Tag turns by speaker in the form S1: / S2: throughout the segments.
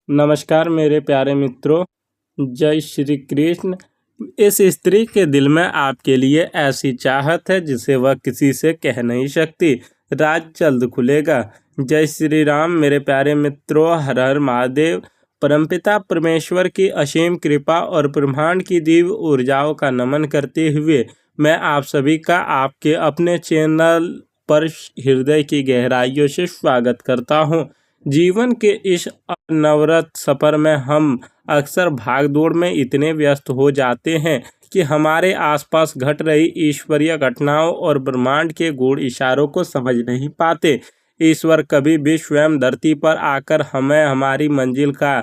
S1: नमस्कार मेरे प्यारे मित्रों, जय श्री कृष्ण। इस स्त्री के दिल में आपके लिए ऐसी चाहत है जिसे वह किसी से कह नहीं सकती। राज जल्द खुलेगा। जय श्री राम मेरे प्यारे मित्रों, हर हर महादेव। परमपिता परमेश्वर की असीम कृपा और ब्रह्मांड की दिव्य ऊर्जाओं का नमन करते हुए मैं आप सभी का आपके अपने चैनल पर हृदय की गहराइयों से स्वागत करता हूं। जीवन के इस अनवरत सफर में हम अक्सर भागदौड़ में इतने व्यस्त हो जाते हैं कि हमारे आसपास घट रही ईश्वरीय घटनाओं और ब्रह्मांड के गूढ़ इशारों को समझ नहीं पाते। ईश्वर कभी भी स्वयं धरती पर आकर हमें हमारी मंजिल का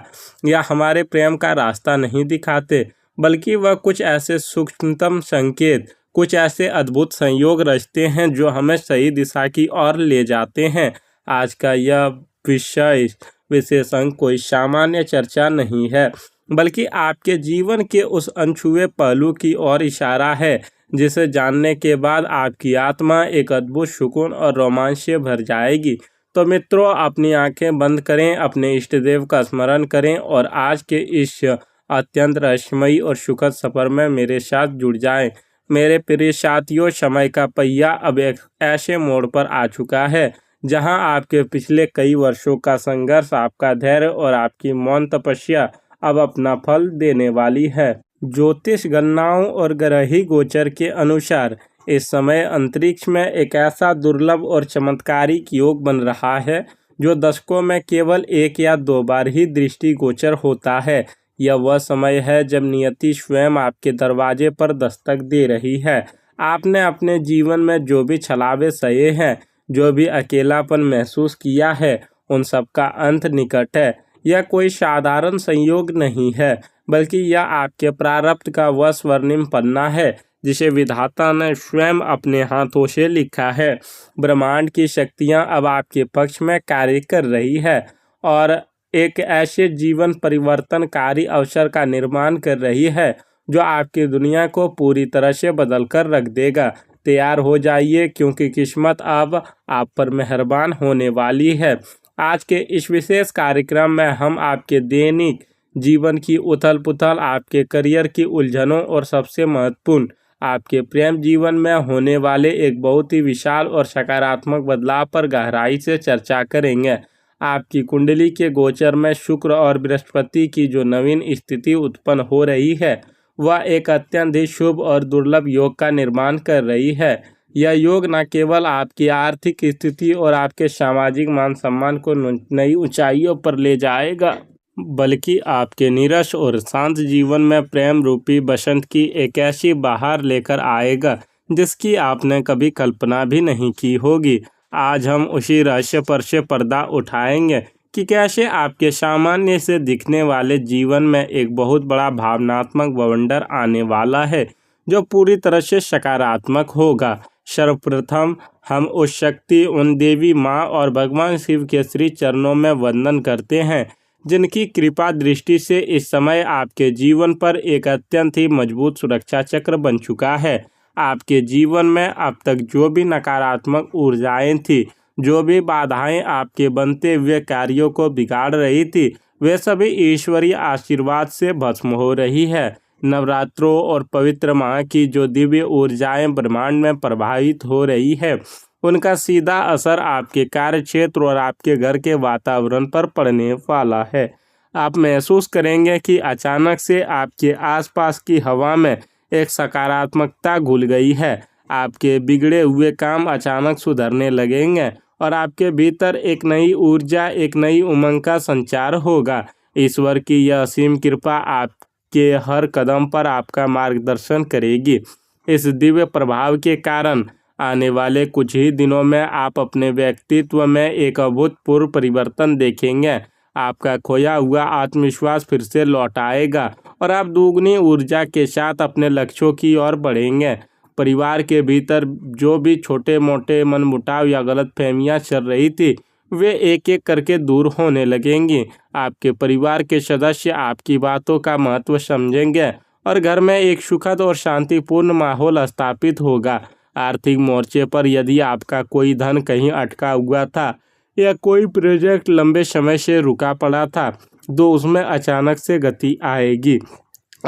S1: या हमारे प्रेम का रास्ता नहीं दिखाते, बल्कि वह कुछ ऐसे सूक्ष्मतम संकेत, कुछ ऐसे अद्भुत संयोग रचते हैं जो हमें सही दिशा की ओर ले जाते हैं। आज का यह विषय विशेषण कोई सामान्य चर्चा नहीं है, बल्कि आपके जीवन के उस अनछुए पहलू की ओर इशारा है जिसे जानने के बाद आपकी आत्मा एक अद्भुत सुकून और रोमांच से भर जाएगी। तो मित्रों, अपनी आंखें बंद करें, अपने इष्ट देव का स्मरण करें और आज के इस अत्यंत रहस्यमयी और सुखद सफर में मेरे साथ जुड़ जाएं। मेरे प्रिय साथियों, समय का पहिया अब एक ऐसे मोड़ पर आ चुका है जहां आपके पिछले कई वर्षों का संघर्ष, आपका धैर्य और आपकी मौन तपस्या अब अपना फल देने वाली है। ज्योतिष गणनाओं और ग्रही गोचर के अनुसार इस समय अंतरिक्ष में एक ऐसा दुर्लभ और चमत्कारिक योग बन रहा है जो दशकों में केवल एक या दो बार ही दृष्टि गोचर होता है। यह वह समय है जब नियति स्वयं आपके दरवाजे पर दस्तक दे रही है। आपने अपने जीवन में जो भी छलावे सहे हैं, जो भी अकेलापन महसूस किया है, उन सब का अंत निकट है। यह कोई साधारण संयोग नहीं है, बल्कि यह आपके प्रारब्ध का वह स्वर्णिम पन्ना है जिसे विधाता ने स्वयं अपने हाथों से लिखा है। ब्रह्मांड की शक्तियां अब आपके पक्ष में कार्य कर रही है और एक ऐसे जीवन परिवर्तनकारी अवसर का निर्माण कर रही है जो आपकी दुनिया को पूरी तरह से बदल कर रख देगा। तैयार हो जाइए, क्योंकि किस्मत अब आप पर मेहरबान होने वाली है। आज के इस विशेष कार्यक्रम में हम आपके दैनिक जीवन की उथल पुथल, आपके करियर की उलझनों और सबसे महत्वपूर्ण, आपके प्रेम जीवन में होने वाले एक बहुत ही विशाल और सकारात्मक बदलाव पर गहराई से चर्चा करेंगे। आपकी कुंडली के गोचर में शुक्र और बृहस्पति की जो नवीन स्थिति उत्पन्न हो रही है, वह एक अत्यंत ही शुभ और दुर्लभ योग का निर्माण कर रही है। यह योग न केवल आपकी आर्थिक स्थिति और आपके सामाजिक मान सम्मान को नई ऊंचाइयों पर ले जाएगा, बल्कि आपके नीरस और शांत जीवन में प्रेम रूपी बसंत की एक ऐसी बहार लेकर आएगा जिसकी आपने कभी कल्पना भी नहीं की होगी। आज हम उसी रहस्य पर से पर्दा उठाएंगे कि कैसे आपके सामान्य से दिखने वाले जीवन में एक बहुत बड़ा भावनात्मक बवंडर आने वाला है जो पूरी तरह से सकारात्मक होगा। सर्वप्रथम हम उस शक्ति, उन देवी माँ और भगवान शिव के श्री चरणों में वंदन करते हैं जिनकी कृपा दृष्टि से इस समय आपके जीवन पर एक अत्यंत ही मजबूत सुरक्षा चक्र बन चुका है। आपके जीवन में अब तक जो भी नकारात्मक ऊर्जाएं थी, जो भी बाधाएं आपके बनते हुए कार्यों को बिगाड़ रही थी, वे सभी ईश्वरीय आशीर्वाद से भस्म हो रही है। नवरात्रों और पवित्र माह की जो दिव्य ऊर्जाएं ब्रह्मांड में प्रवाहित हो रही है, उनका सीधा असर आपके कार्य क्षेत्र और आपके घर के वातावरण पर पड़ने वाला है। आप महसूस करेंगे कि अचानक से आपके आसपास की हवा में एक सकारात्मकता घुल गई है। आपके बिगड़े हुए काम अचानक सुधरने लगेंगे और आपके भीतर एक नई ऊर्जा, एक नई उमंग का संचार होगा। ईश्वर की यह असीम कृपा आपके हर कदम पर आपका मार्गदर्शन करेगी। इस दिव्य प्रभाव के कारण आने वाले कुछ ही दिनों में आप अपने व्यक्तित्व में एक अभूतपूर्व परिवर्तन देखेंगे। आपका खोया हुआ आत्मविश्वास फिर से लौट आएगा और आप दोगुनी ऊर्जा के साथ अपने लक्ष्यों की ओर बढ़ेंगे। परिवार के भीतर जो भी छोटे मोटे मनमुटाव या गलतफहमियां चल रही थी, वे एक एक करके दूर होने लगेंगी। आपके परिवार के सदस्य आपकी बातों का महत्व समझेंगे और घर में एक सुखद और शांतिपूर्ण माहौल स्थापित होगा। आर्थिक मोर्चे पर यदि आपका कोई धन कहीं अटका हुआ था या कोई प्रोजेक्ट लंबे समय से रुका पड़ा था, तो उसमें अचानक से गति आएगी।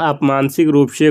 S1: आप मानसिक रूप से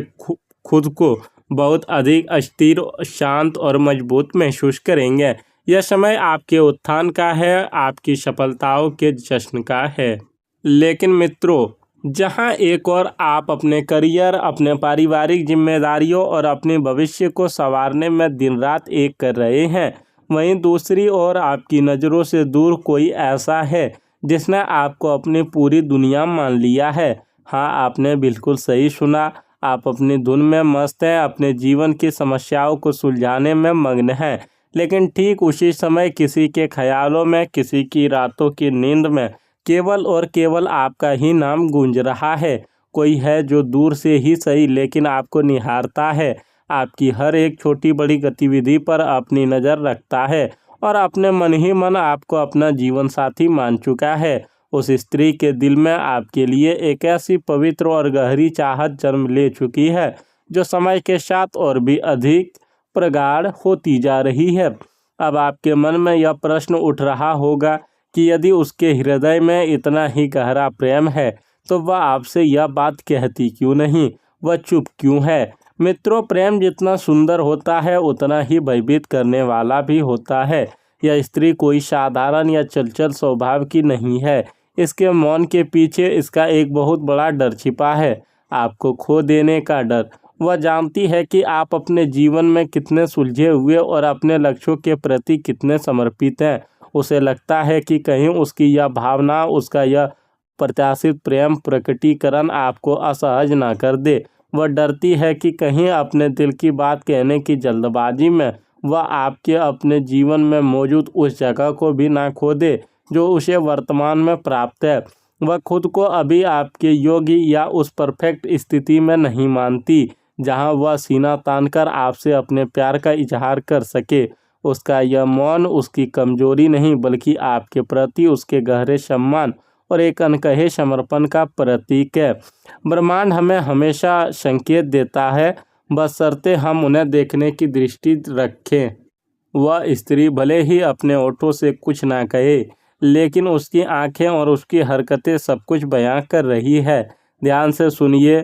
S1: खुद को बहुत अधिक अस्थिर, शांत और मजबूत महसूस करेंगे। यह समय आपके उत्थान का है, आपकी सफलताओं के जश्न का है। लेकिन मित्रों, जहां एक और आप अपने करियर, अपने पारिवारिक जिम्मेदारियों और अपने भविष्य को संवारने में दिन रात एक कर रहे हैं, वहीं दूसरी ओर आपकी नज़रों से दूर कोई ऐसा है जिसने आपको अपनी पूरी दुनिया मान लिया है। हाँ, आपने बिल्कुल सही सुना। आप अपनी धुन में मस्त हैं, अपने जीवन की समस्याओं को सुलझाने में मग्न हैं, लेकिन ठीक उसी समय किसी के ख्यालों में, किसी की रातों की नींद में केवल और केवल आपका ही नाम गूंज रहा है। कोई है जो दूर से ही सही लेकिन आपको निहारता है, आपकी हर एक छोटी बड़ी गतिविधि पर अपनी नज़र रखता है और अपने मन ही मन आपको अपना जीवन साथी मान चुका है। उस स्त्री के दिल में आपके लिए एक ऐसी पवित्र और गहरी चाहत जन्म ले चुकी है जो समय के साथ और भी अधिक प्रगाढ़ होती जा रही है। अब आपके मन में यह प्रश्न उठ रहा होगा कि यदि उसके हृदय में इतना ही गहरा प्रेम है तो वह आपसे यह बात कहती क्यों नहीं, वह चुप क्यों है। मित्रों, प्रेम जितना सुंदर होता है उतना ही भयभीत करने वाला भी होता है। यह स्त्री कोई साधारण या चंचल स्वभाव की नहीं है। इसके मौन के पीछे इसका एक बहुत बड़ा डर छिपा है, आपको खो देने का डर। वह जानती है कि आप अपने जीवन में कितने सुलझे हुए और अपने लक्ष्यों के प्रति कितने समर्पित हैं। उसे लगता है कि कहीं उसकी यह भावना, उसका यह प्रत्याशित प्रेम प्रकटीकरण आपको असहज ना कर दे। वह डरती है कि कहीं अपने दिल की बात कहने की जल्दबाजी में वह आपके अपने जीवन में मौजूद उस जगह को भी ना खो दे जो उसे वर्तमान में प्राप्त है। वह खुद को अभी आपके योग्य या उस परफेक्ट स्थिति में नहीं मानती जहां वह सीना तानकर आपसे अपने प्यार का इजहार कर सके। उसका यह मौन उसकी कमजोरी नहीं बल्कि आपके प्रति उसके गहरे सम्मान और एक अनकहे समर्पण का प्रतीक है। ब्रह्मांड हमें हमेशा संकेत देता है, बशर्ते हम उन्हें देखने की दृष्टि रखें। वह स्त्री भले ही अपने होठों से कुछ ना कहे, लेकिन उसकी आंखें और उसकी हरकतें सब कुछ बयां कर रही है। ध्यान से सुनिए।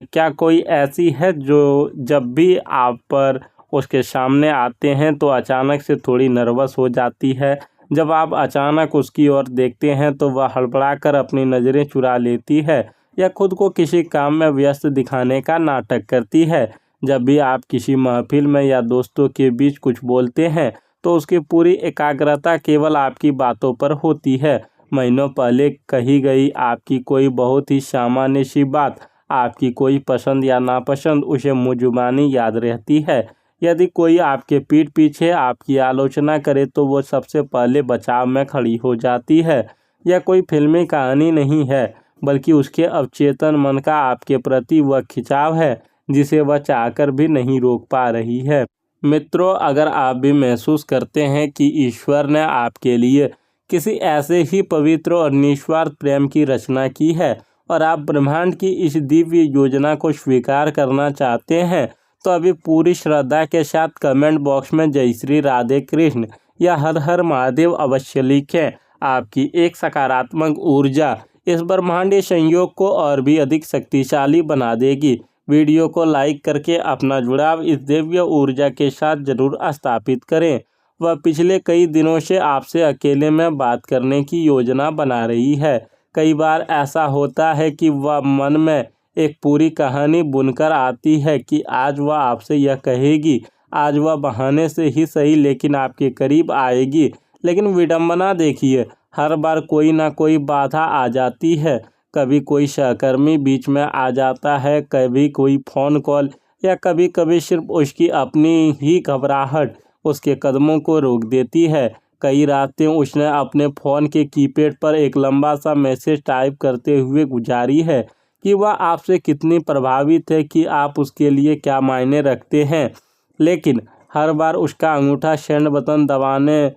S1: क्या कोई ऐसी है जो जब भी आप पर उसके सामने आते हैं तो अचानक से थोड़ी नर्वस हो जाती है? जब आप अचानक उसकी ओर देखते हैं तो वह हड़बड़ाकर अपनी नज़रें चुरा लेती है या खुद को किसी काम में व्यस्त दिखाने का नाटक करती है? जब भी आप किसी महफिल में या दोस्तों के बीच कुछ बोलते हैं तो उसकी पूरी एकाग्रता केवल आपकी बातों पर होती है। महीनों पहले कही गई आपकी कोई बहुत ही सामान्य सी बात, आपकी कोई पसंद या नापसंद उसे मुँहज़ुबानी याद रहती है। यदि कोई आपके पीठ पीछे आपकी आलोचना करे तो वो सबसे पहले बचाव में खड़ी हो जाती है। यह कोई फिल्मी कहानी नहीं है, बल्कि उसके अवचेतन मन का आपके प्रति वह खिंचाव है जिसे वह चाहकर भी नहीं रोक पा रही है। मित्रों, अगर आप भी महसूस करते हैं कि ईश्वर ने आपके लिए किसी ऐसे ही पवित्र और निस्वार्थ प्रेम की रचना की है और आप ब्रह्मांड की इस दिव्य योजना को स्वीकार करना चाहते हैं, तो अभी पूरी श्रद्धा के साथ कमेंट बॉक्स में जय श्री राधे कृष्ण या हर हर महादेव अवश्य लिखें। आपकी एक सकारात्मक ऊर्जा इस ब्रह्मांडीय संयोग को और भी अधिक शक्तिशाली बना देगी। वीडियो को लाइक करके अपना जुड़ाव इस दिव्य ऊर्जा के साथ जरूर स्थापित करें। वह पिछले कई दिनों से आपसे अकेले में बात करने की योजना बना रही है। कई बार ऐसा होता है कि वह मन में एक पूरी कहानी बुनकर आती है कि आज वह आपसे यह कहेगी, आज वह बहाने से ही सही लेकिन आपके करीब आएगी। लेकिन विडंबना देखिए, हर बार कोई ना कोई बाधा आ जाती है। कभी कोई सहकर्मी बीच में आ जाता है, कभी कोई फ़ोन कॉल या कभी कभी सिर्फ उसकी अपनी ही घबराहट उसके कदमों को रोक देती है। कई रातें उसने अपने फ़ोन के कीपैड पर एक लंबा सा मैसेज टाइप करते हुए गुजारी है कि वह आपसे कितनी प्रभावित है, कि आप उसके लिए क्या मायने रखते हैं। लेकिन हर बार उसका अंगूठा सेंड बटन दबाने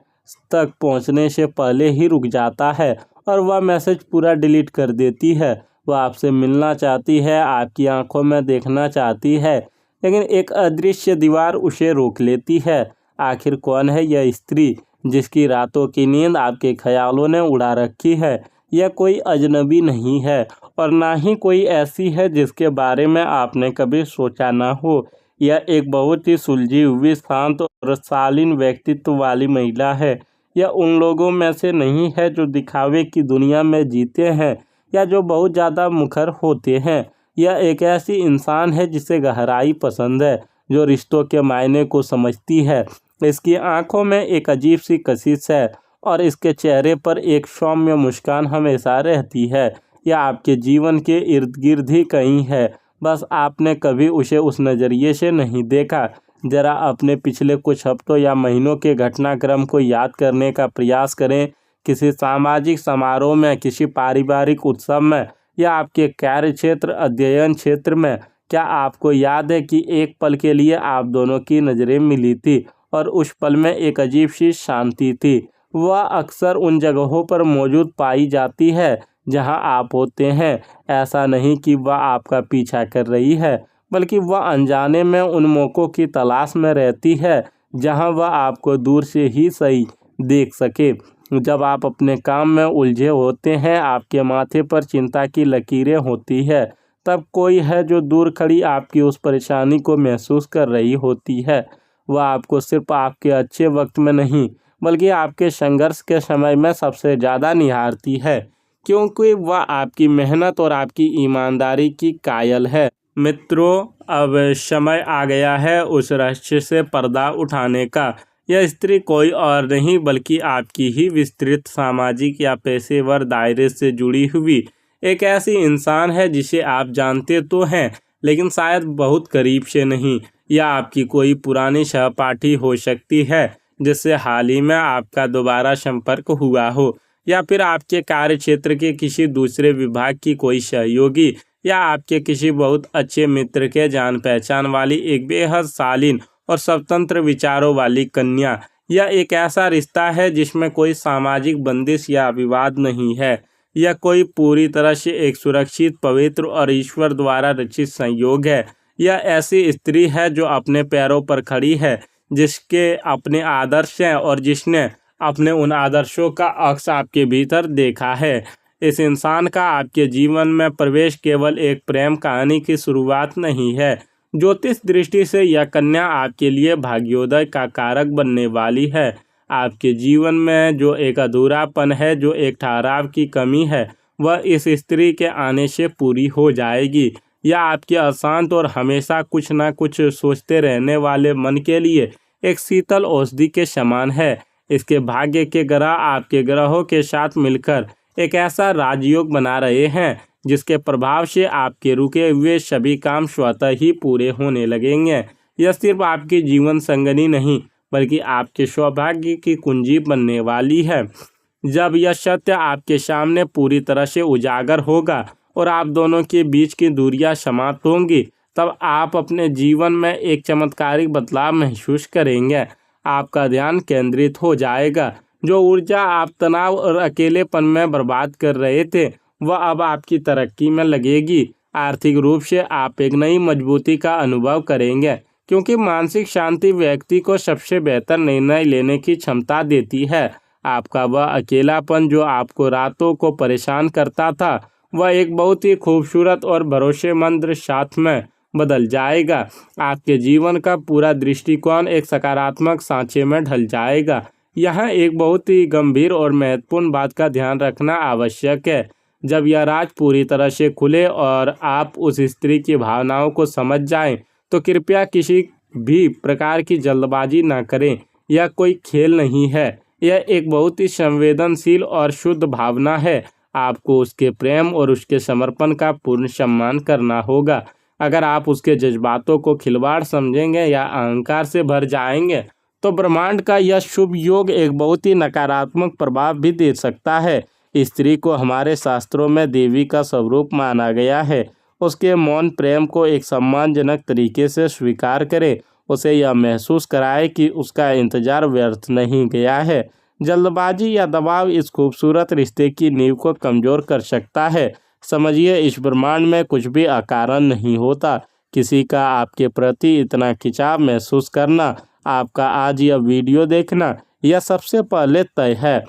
S1: तक पहुंचने से पहले ही रुक जाता है और वह मैसेज पूरा डिलीट कर देती है। वह आपसे मिलना चाहती है, आपकी आंखों में देखना चाहती है, लेकिन एक अदृश्य दीवार उसे रोक लेती है। आखिर कौन है यह स्त्री जिसकी रातों की नींद आपके ख्यालों ने उड़ा रखी है? यह कोई अजनबी नहीं है और ना ही कोई ऐसी है जिसके बारे में आपने कभी सोचा ना हो। यह एक बहुत ही सुलझी हुई, शांत और शालीन व्यक्तित्व वाली महिला है। यह उन लोगों में से नहीं है जो दिखावे की दुनिया में जीते हैं या जो बहुत ज़्यादा मुखर होते हैं। यह एक ऐसी इंसान है जिसे गहराई पसंद है, जो रिश्तों के मायने को समझती है। इसकी आंखों में एक अजीब सी कशिश है और इसके चेहरे पर एक सौम्य मुस्कान हमेशा रहती है। यह आपके जीवन के इर्द गिर्द ही कहीं है, बस आपने कभी उसे उस नज़रिए से नहीं देखा। जरा अपने पिछले कुछ हफ्तों या महीनों के घटनाक्रम को याद करने का प्रयास करें। किसी सामाजिक समारोह में, किसी पारिवारिक उत्सव में या आपके कार्य क्षेत्र, अध्ययन क्षेत्र में, क्या आपको याद है कि एक पल के लिए आप दोनों की नज़रें मिली थी और उस पल में एक अजीब सी शांति थी? वह अक्सर उन जगहों पर मौजूद पाई जाती है जहां आप होते हैं। ऐसा नहीं कि वह आपका पीछा कर रही है, बल्कि वह अनजाने में उन मौक़ों की तलाश में रहती है जहां वह आपको दूर से ही सही देख सके। जब आप अपने काम में उलझे होते हैं, आपके माथे पर चिंता की लकीरें होती है, तब कोई है जो दूर खड़ी आपकी उस परेशानी को महसूस कर रही होती है। वह आपको सिर्फ आपके अच्छे वक्त में नहीं, बल्कि आपके संघर्ष के समय में सबसे ज़्यादा निहारती है, क्योंकि वह आपकी मेहनत और आपकी ईमानदारी की कायल है। मित्रों, अब समय आ गया है उस रहस्य से पर्दा उठाने का। यह स्त्री कोई और नहीं बल्कि आपकी ही विस्तृत सामाजिक या पेशेवर दायरे से जुड़ी हुई एक ऐसी इंसान है जिसे आप जानते तो हैं, लेकिन शायद बहुत करीब से नहीं। यह आपकी कोई पुरानी सहपाठी हो सकती है जिससे हाल ही में आपका दोबारा संपर्क हुआ हो, या फिर आपके कार्य क्षेत्र के किसी दूसरे विभाग की कोई सहयोगी, या आपके किसी बहुत अच्छे मित्र के जान पहचान वाली एक बेहद शालीन और स्वतंत्र विचारों वाली कन्या। यह एक ऐसा रिश्ता है जिसमें कोई सामाजिक बंदिश या विवाद नहीं है। यह कोई पूरी तरह से एक सुरक्षित, पवित्र और ईश्वर द्वारा रचित संयोग है। यह ऐसी स्त्री है जो अपने पैरों पर खड़ी है, जिसके अपने आदर्श हैं और जिसने अपने उन आदर्शों का अक्स आपके भीतर देखा है। इस इंसान का आपके जीवन में प्रवेश केवल एक प्रेम कहानी की शुरुआत नहीं है। ज्योतिष दृष्टि से यह कन्या आपके लिए भाग्योदय का कारक बनने वाली है। आपके जीवन में जो एक अधूरापन है, जो एक ठहराव की कमी है, वह इस स्त्री के आने से पूरी हो जाएगी। यह आपके अशांत और हमेशा कुछ ना कुछ सोचते रहने वाले मन के लिए एक शीतल औषधि के समान है। इसके भाग्य के ग्रह आपके ग्रहों के साथ मिलकर एक ऐसा राजयोग बना रहे हैं जिसके प्रभाव से आपके रुके हुए सभी काम स्वतः ही पूरे होने लगेंगे। यह सिर्फ आपकी जीवन संगनी नहीं, बल्कि आपके सौभाग्य की कुंजी बनने वाली है। जब यह सत्य आपके सामने पूरी तरह से उजागर होगा और आप दोनों के बीच की दूरियां समाप्त होंगी, तब आप अपने जीवन में एक चमत्कारिक बदलाव महसूस करेंगे। आपका ध्यान केंद्रित हो जाएगा। जो ऊर्जा आप तनाव और अकेलेपन में बर्बाद कर रहे थे, वह अब आपकी तरक्की में लगेगी। आर्थिक रूप से आप एक नई मजबूती का अनुभव करेंगे, क्योंकि मानसिक शांति व्यक्ति को सबसे बेहतर निर्णय लेने की क्षमता देती है। आपका वह अकेलापन जो आपको रातों को परेशान करता था, वह एक बहुत ही खूबसूरत और भरोसेमंद साथ में बदल जाएगा। आपके जीवन का पूरा दृष्टिकोण एक सकारात्मक सांचे में ढल जाएगा। यहाँ एक बहुत ही गंभीर और महत्वपूर्ण बात का ध्यान रखना आवश्यक है। जब यह राज पूरी तरह से खुले और आप उस स्त्री की भावनाओं को समझ जाएं, तो कृपया किसी भी प्रकार की जल्दबाजी न करें। यह कोई खेल नहीं है, यह एक बहुत ही संवेदनशील और शुद्ध भावना है। आपको उसके प्रेम और उसके समर्पण का पूर्ण सम्मान करना होगा। अगर आप उसके जज्बातों को खिलवाड़ समझेंगे या अहंकार से भर जाएंगे, तो ब्रह्मांड का यह शुभ योग एक बहुत ही नकारात्मक प्रभाव भी दे सकता है। स्त्री को हमारे शास्त्रों में देवी का स्वरूप माना गया है। उसके मौन प्रेम को एक सम्मानजनक तरीके से स्वीकार करें। उसे यह महसूस कराए कि उसका इंतजार व्यर्थ नहीं गया है। जल्दबाजी या दबाव इस खूबसूरत रिश्ते की नींव को कमज़ोर कर सकता है। समझिए, इस ब्रह्मांड में कुछ भी अकारण नहीं होता। किसी का आपके प्रति इतना खिंचाव महसूस करना, आपका आज यह वीडियो देखना, यह सबसे पहले तय है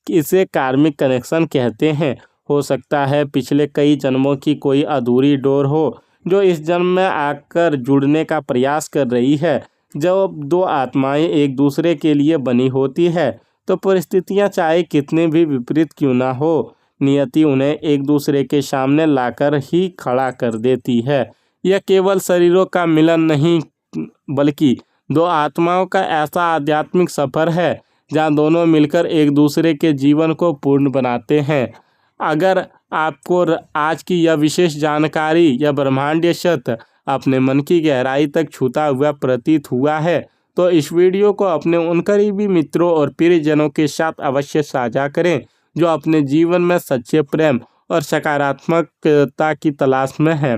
S1: कि इसे कार्मिक कनेक्शन कहते हैं। हो सकता है पिछले कई जन्मों की कोई अधूरी डोर हो जो इस जन्म में आकर जुड़ने का प्रयास कर रही है। जब दो आत्माएं एक दूसरे के लिए बनी होती है तो परिस्थितियां चाहे कितनी भी विपरीत क्यों ना हो, नियति उन्हें एक दूसरे के सामने लाकर ही खड़ा कर देती है। यह केवल शरीरों का मिलन नहीं बल्कि दो आत्माओं का ऐसा आध्यात्मिक सफर है जहां दोनों मिलकर एक दूसरे के जीवन को पूर्ण बनाते हैं। अगर आपको आज की यह विशेष जानकारी या ब्रह्मांडीय सत्य अपने मन की गहराई तक छूता हुआ प्रतीत हुआ है तो इस वीडियो को अपने उन करीबी मित्रों और प्रियजनों के साथ अवश्य साझा करें जो अपने जीवन में सच्चे प्रेम और सकारात्मकता की तलाश में हैं।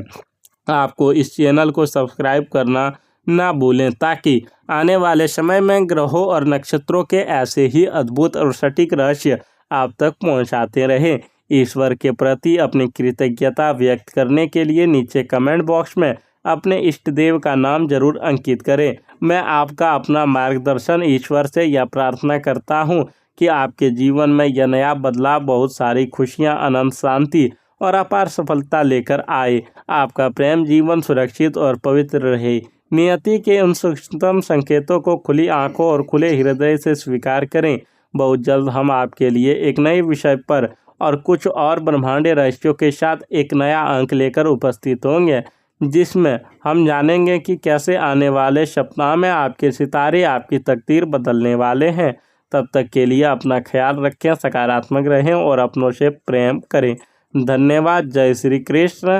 S1: आपको इस चैनल को सब्सक्राइब करना ना भूलें ताकि आने वाले समय में ग्रहों और नक्षत्रों के ऐसे ही अद्भुत और सटीक रहस्य आप तक पहुंचाते रहें। ईश्वर के प्रति अपनी कृतज्ञता व्यक्त करने के लिए नीचे कमेंट बॉक्स में अपने इष्ट देव का नाम जरूर अंकित करें। मैं आपका अपना मार्गदर्शन ईश्वर से यह प्रार्थना करता हूँ कि आपके जीवन में यह नया बदलाव बहुत सारी खुशियाँ, अनंत शांति और अपार सफलता लेकर आए। आपका प्रेम जीवन सुरक्षित और पवित्र रहे। नियति के उन सूक्ष्मतम संकेतों को खुली आंखों और खुले हृदय से स्वीकार करें। बहुत जल्द हम आपके लिए एक नए विषय पर और कुछ और ब्रह्मांडीय रहस्यों के साथ एक नया अंक लेकर उपस्थित होंगे, जिसमें हम जानेंगे कि कैसे आने वाले सप्ताह में आपके सितारे आपकी तकदीर बदलने वाले हैं। तब तक के लिए अपना ख्याल रखें, सकारात्मक रहें और अपनों से प्रेम करें। धन्यवाद। जय श्री कृष्ण।